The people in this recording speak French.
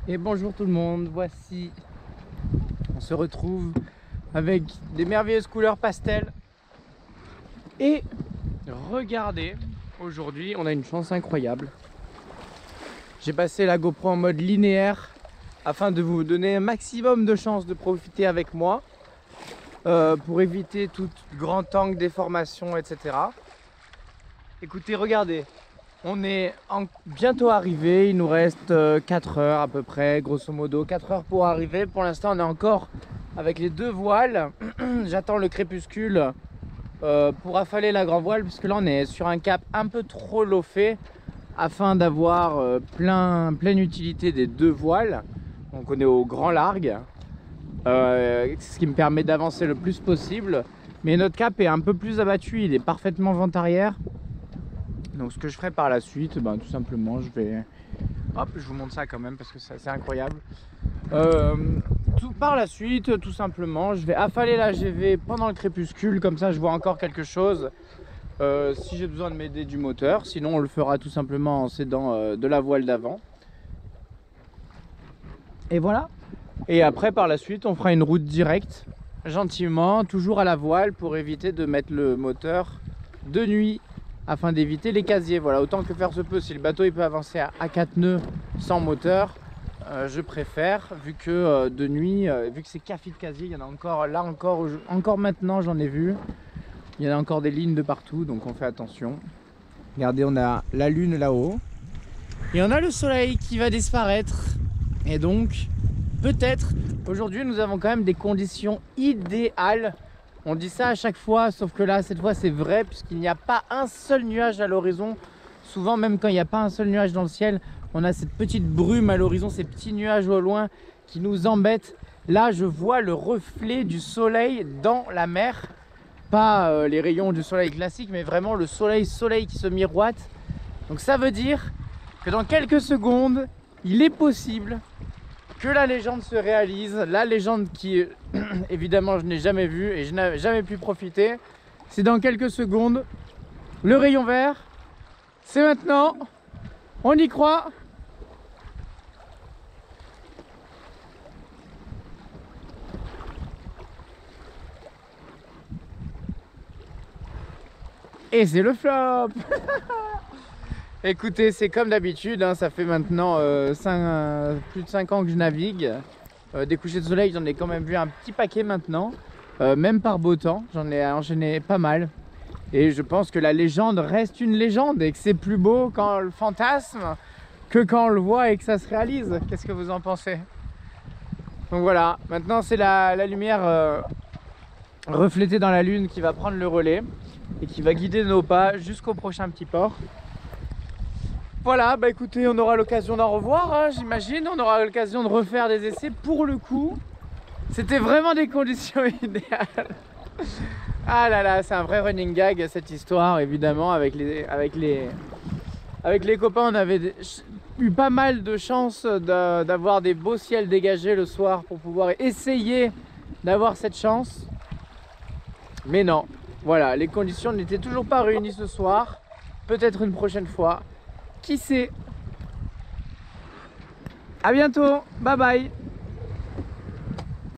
Et bonjour tout le monde, voici, on se retrouve avec des merveilleuses couleurs pastel. Et regardez, aujourd'hui on a une chance incroyable. J'ai passé la GoPro en mode linéaire afin de vous donner un maximum de chances de profiter avec moi pour éviter tout grand angle, déformation, etc. Écoutez, regardez. On est bientôt arrivé, il nous reste 4 heures à peu près, grosso modo 4 heures pour arriver. Pour l'instant on est encore avec les deux voiles. J'attends le crépuscule pour affaler la grand voile, puisque là on est sur un cap un peu trop loffé afin d'avoir pleine utilité des deux voiles. Donc on est au grand largue, ce qui me permet d'avancer le plus possible. Mais notre cap est un peu plus abattu, il est parfaitement vent arrière. Donc ce que je ferai par la suite, tout simplement je vais... Hop, je vous montre ça quand même parce que c'est assez incroyable. Par la suite, tout simplement, je vais affaler la GV pendant le crépuscule. Comme ça je vois encore quelque chose si j'ai besoin de m'aider du moteur. Sinon on le fera tout simplement en s'aidant de la voile d'avant. Et voilà. Et après par la suite on fera une route directe, gentiment, toujours à la voile, pour éviter de mettre le moteur de nuit, afin d'éviter les casiers. Voilà, autant que faire se peut. Si le bateau il peut avancer à 4 nœuds sans moteur, je préfère, vu que de nuit, vu que c'est café de casier, il y en a encore là, encore maintenant j'en ai vu, il y en a encore des lignes de partout, donc on fait attention. Regardez, on a la lune là-haut et on a le soleil qui va disparaître, et donc peut-être aujourd'hui nous avons quand même des conditions idéales. On dit ça à chaque fois, sauf que là, cette fois, c'est vrai, puisqu'il n'y a pas un seul nuage à l'horizon. Souvent, même quand il n'y a pas un seul nuage dans le ciel, on a cette petite brume à l'horizon, ces petits nuages au loin qui nous embêtent. Là, je vois le reflet du soleil dans la mer. Pas les rayons du soleil classique, mais vraiment le soleil qui se miroite. Donc ça veut dire que dans quelques secondes, il est possible que la légende se réalise, la légende qui évidemment je n'ai jamais vue et je n'ai jamais pu profiter. C'est dans quelques secondes, le rayon vert, c'est maintenant, on y croit. Et c'est le flop. Écoutez, c'est comme d'habitude, hein, ça fait maintenant plus de 5 ans que je navigue. Des couchers de soleil, j'en ai quand même vu un petit paquet maintenant. Même par beau temps, j'en ai enchaîné pas mal. Et je pense que la légende reste une légende et que c'est plus beau quand on le fantasme que quand on le voit et que ça se réalise. Qu'est-ce que vous en pensez? Donc voilà, maintenant c'est la lumière reflétée dans la lune qui va prendre le relais et qui va guider nos pas jusqu'au prochain petit port. Voilà, écoutez, on aura l'occasion d'en revoir, hein, j'imagine. On aura l'occasion de refaire des essais. Pour le coup, c'était vraiment des conditions idéales. Ah là là, c'est un vrai running gag cette histoire, évidemment. Avec les copains, on avait eu pas mal de chance d'avoir des beaux ciels dégagés le soir pour pouvoir essayer d'avoir cette chance. Mais non, voilà, les conditions n'étaient toujours pas réunies ce soir. Peut-être une prochaine fois. Qui sait? À bientôt, bye bye.